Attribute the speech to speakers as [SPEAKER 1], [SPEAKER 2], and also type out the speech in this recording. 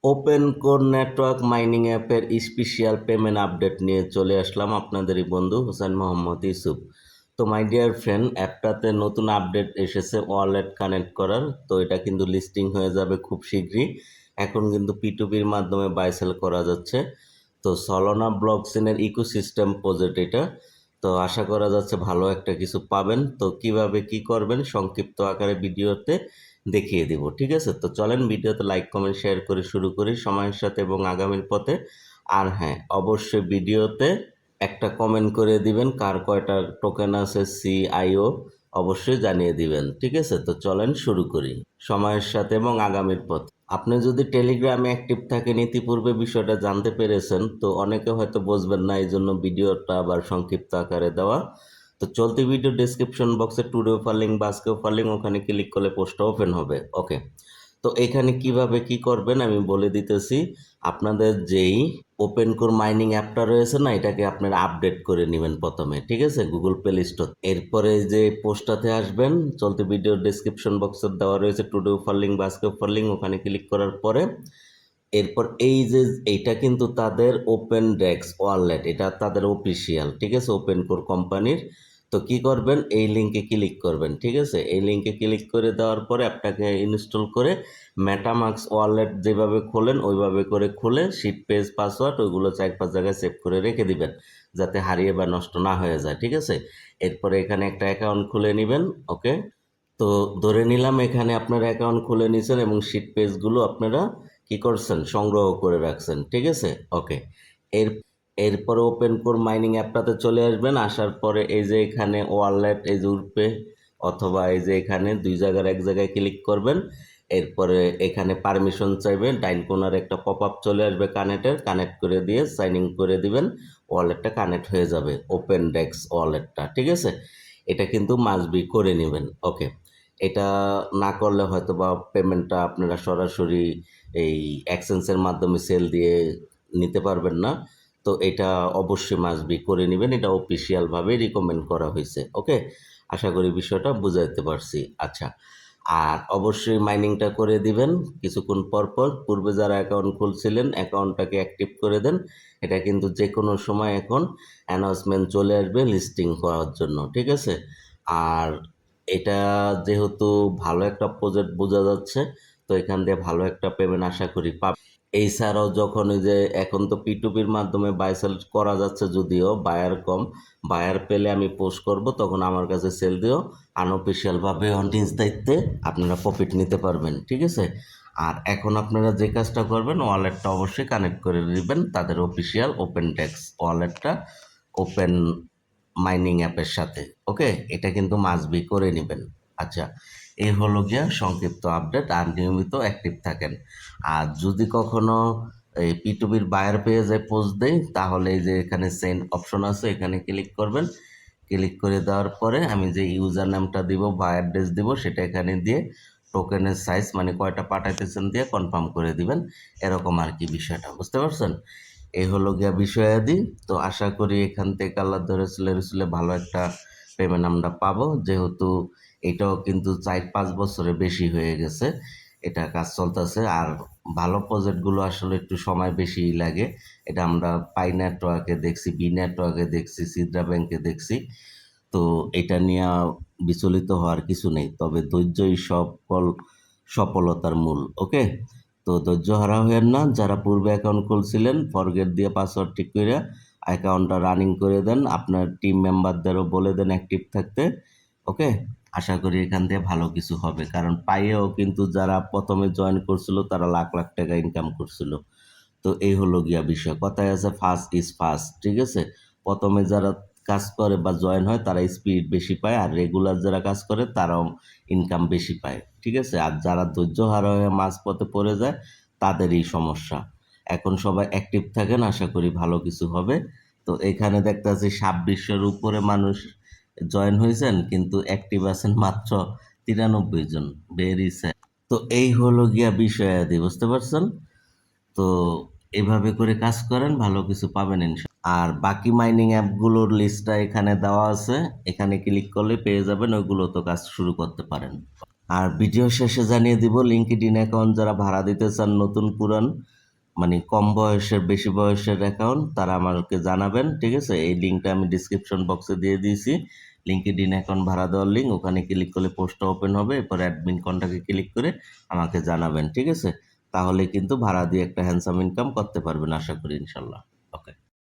[SPEAKER 1] Open core network mining অ্যাপের special payment update নিয়ে চলে আসলাম আপনাদেরই বন্ধু হোসেন মোহাম্মদ ইউসুফ। তো মাই ডিয়ার ফ্রেন্ড, অ্যাপটাতে নতুন আপডেট এসেছে ওয়ালেট কানেক্ট করার। তো এটা কিন্তু লিস্টিং হয়ে যাবে খুব শীঘ্রই। এখন কিন্তু P2P-র মাধ্যমে বাই সেল করা যাচ্ছে। তো সলোনা ব্লকচেনের ইকোসিস্টেম প্রজেক্ট এটা। তো আশা করা যাচ্ছে ভালো একটা কিছু পাবেন। তো কিভাবে কি করবেন সংক্ষিপ্ত আকারে ভিডিওতে দেখিয়ে দিব, ঠিক আছে? তো চলেন ভিডিওতে লাইক কমেন্ট শেয়ার করে শুরু করি সময়ের সাথে এবং আগামীর পথে। আর হ্যাঁ, অবশ্যই ভিডিওতে একটা কমেন্ট করে দিবেন কার কয়টা টোকেন আছে CIO, অবশ্যই জানিয়ে দিবেন, ঠিক আছে? তো চলেন শুরু করি সময়ের সাথে এবং আগামীর পথ। আপনি যদি টেলিগ্রামে অ্যাক্টিভ থাকেন ইতিপূর্বে বিষয়টা জানতে পেরেছেন, তো অনেকে হয়তো বুঝবেন না, এই জন্য ভিডিওটা আবার সংক্ষিপ্ত আকারে দেওয়া। তো চলতি ভিডিও ডেসক্রিপশন বক্সে টুডে অফার লিঙ্ক বা আজকে অফার লিঙ্ক, ওখানে ক্লিক করলে পোস্টটা ওপেন হবে। ওকে, তো এখানে কিভাবে কি করবেন আমি বলে দিতেছি। আপনাদের যেই ওপেন কোর মাইনিং অ্যাপটা রয়েছে না, এটাকে আপনারা আপডেট করে নেবেন প্রথমে, ঠিক আছে, গুগল প্লে স্টোর। এরপরে যে পোস্টটাতে আসবেন, চলতি ভিডিও ডেসক্রিপশন বক্সে দেওয়া রয়েছে টুডে অফার লিঙ্ক বা আজকে অফার লিঙ্ক, ওখানে ক্লিক করার পরে এরপর এই যে এইটা কিন্তু তাদের ওপেন ডেক্স ওয়ালেট, এটা তাদের অফিসিয়াল, ঠিক আছে, ওপেন কোর কোম্পানির। তো কি করবেন, এই লিঙ্কে ক্লিক করবেন, ঠিক আছে। এই লিঙ্কে ক্লিক করে দেওয়ার পরে আপনাকে ইনস্টল করে মেটামাস্ক ওয়ালেট যেভাবে খোলেন ওইভাবে করে খুলে শিট পেজ পাসওয়ার্ড ওইগুলো 4-5 জায়গায় সেভ করে রেখে দিবেন, যাতে হারিয়ে বা নষ্ট না হয়ে যায়, ঠিক আছে। এরপরে এখানে একটা অ্যাকাউন্ট খুলে নেবেন। ওকে, তো ধরে নিলাম এখানে আপনারা অ্যাকাউন্ট খুলে নিয়েছেন এবং শিট পেজগুলো আপনারা কি করছেন, সংগ্রহ করে রাখছেন, ঠিক আছে। ওকে, এর এরপরে ওপেন কোর মাইনিং অ্যাপটাতে চলে আসবেন। আসার পরে এই যে এখানে ওয়ালেট, এই যে উঠবে, অথবা এই যে এখানে দুই জায়গার এক জায়গায় ক্লিক করবেন। এরপরে এখানে পারমিশন চাইবেন, ডাইন কোনার একটা পপ আপ চলে আসবে কানেক্ট করে দিয়ে সাইন ইন করে দিবেন। ওয়ালেটটা কানেক্ট হয়ে যাবে, ওপেন ডেক্স ওয়ালেটটা, ঠিক আছে। এটা কিন্তু মাস্ট বি করে নেবেন। ওকে, এটা না করলে হয়তো বা পেমেন্টটা আপনারা সরাসরি এই এক্সচেঞ্জের মাধ্যমে সেল দিয়ে নিতে পারবেন না। তো এটা অবশ্যই মাস্ট বি করে নেবেন, এটা অফিসিয়ালভাবে রিকমেন্ড করা হয়েছে। ওকে, আশা করি বিষয়টা বুঝাইতে পারছি। আচ্ছা, আর অবশ্যই মাইনিংটা করে দিবেন কিছুক্ষণ পর পর। পূর্বে যারা অ্যাকাউন্ট খুলছিলেন অ্যাকাউন্টটাকে অ্যাক্টিভ করে দেন। এটা কিন্তু যে কোনো সময় এখন অ্যানাউন্সমেন্ট চলে আসবে লিস্টিং করার জন্য, ঠিক আছে। আর এটা যেহেতু ভালো একটা প্রজেক্ট বোঝা যাচ্ছে, তো এখান দিয়ে ভালো একটা পেমেন্ট আশা করি পাব। এছাড়াও যখন ওই যে এখন তো P2P-র মাধ্যমে বাই সেল করা যাচ্ছে, যদিও বায়ার কম, বায়ার পেলে আমি পোস্ট করব, তখন আমার কাছে সেল দিও, আনঅফিসিয়ালভাবে নিজ দায়িত্বে আপনারা প্রফিট নিতে পারবেন, ঠিক আছে। আর এখন আপনারা যে কাজটা করবেন, ওয়ালেটটা অবশ্যই কানেক্ট করে দিবেন তাদের অফিসিয়াল ওপেন ডেক্স ওয়ালেটটা ওপেন মাইনিং অ্যাপের সাথে। ওকে, এটা কিন্তু মাস্ট বি করে নেবেন। আচ্ছা, এই হলো গিয়া সংক্ষিপ্ত আপডেট। আর নিয়মিত অ্যাক্টিভ থাকেন। আর যদি কখনো এই P2P-র বায়ার পেয়ে যায় পোস্ট দেয়, তাহলে এই যে এখানে সেন্ড অপশন আছে, এখানে ক্লিক করবেন। ক্লিক করে দেওয়ার পরে আমি যে ইউজার নামটা দিব বা অ্যাড্রেস দিব সেটা এখানে দিয়ে টোকেনের সাইজ মানে কয়টা পাঠাইতেছেন দিয়ে কনফার্ম করে দিবেন। এরকম আর কি বিষয়টা, বুঝতে পারছেন? এই হলো গিয়া বিষয়াদি। তো আশা করি এখান থেকে আল্লাহ ধরে রসুলে ভালো একটা পেমেন্ট আমরা পাবো, যেহেতু এটাও কিন্তু 4-5 বছরের বেশি হয়ে গেছে এটা কাজ চলতেছে। আর ভালো প্রজেক্টগুলো আসলে একটু সময় বেশি লাগে। এটা আমরা পাই নেটওয়ার্কে দেখছি, বি নেটওয়ার্কে দেখছি, সিদ্রা ব্যাংকে দেখছি। তো এটা নিয়ে বিচলিত হওয়ার কিছু নেই, তবে ধৈর্যই সকল সফলতার মূল। ওকে, তো ধৈর্য হারা হয়েন না। যারা পূর্বে অ্যাকাউন্ট খুলছিলেন, ফরগেট দিয়ে পাসওয়ার্ড ঠিক করে অ্যাকাউন্টটা রানিং করে দেন, আপনার টিম মেম্বারদেরও বলে দেন অ্যাক্টিভ থাকতে। ওকে, আশা করি এখান থেকে ভালো কিছু হবে, কারণ পাইয়েও কিন্তু যারা প্রথমে জয়েন করছিল তারা লাখ লাখ টাকা ইনকাম করছিল। তো এই হলো গিয়া বিষয়, কথায় আছে ফার্স্ট ইজ ফার্স্ট, ঠিক আছে। প্রথমে যারা কাজ করে বা জয়েন হয় তারা স্পিড বেশি পায়, আর রেগুলার যারা কাজ করে তারাও ইনকাম বেশি পায়, ঠিক আছে। আর যারা ধৈর্য হারা হয়ে মাঝপথে পড়ে যায় তাদেরই সমস্যা। এখন সবাই অ্যাক্টিভ থাকেন, আশা করি ভালো কিছু হবে। তো এখানে দেখতেছি 2600-এর উপরে মানুষ জয়েন হয়েছেন, কিন্তু অ্যাক্টিভ আছেন মাত্র 93 জন। Very sad. তো এই হলো গিয়া বিষয়াদি, বুঝতে পারছেন? তো এভাবে করে কাজ করেন, ভালো কিছু পাবেন ইনশাল্লাহ। আর বাকি মাইনিং অ্যাপগুলোর লিস্টটা এখানে দেওয়া আছে, এখানে ক্লিক করলে পেয়ে যাবেন, ওইগুলো তো কাজ শুরু করতে পারেন। আর ভিডিও শেষে জানিয়ে দিব লিঙ্কডইন অ্যাকাউন্ট যারা ভাড়া দিতে চান, নতুন পুরান মানে কম বয়সের বেশি বয়সের অ্যাকাউন্ট, তারা আমাকে জানাবেন, ঠিক আছে? এই লিঙ্কটা আমি ডিসক্রিপশন বক্সে দিয়ে দিয়েছি, লিঙ্কডইন অ্যাকাউন্ট ভাড়া দেওয়ার লিঙ্ক। ওখানে ক্লিক করলে পোস্টটা ওপেন হবে, এরপর অ্যাডমিন কন্টাক্টে ক্লিক করে আমাকে জানাবেন, ঠিক আছে? তাহলে কিন্তু ভাড়া দিয়ে একটা হ্যান্ডসাম ইনকাম করতে পারবেন আশা করি, ইনশাল্লাহ। ওকে।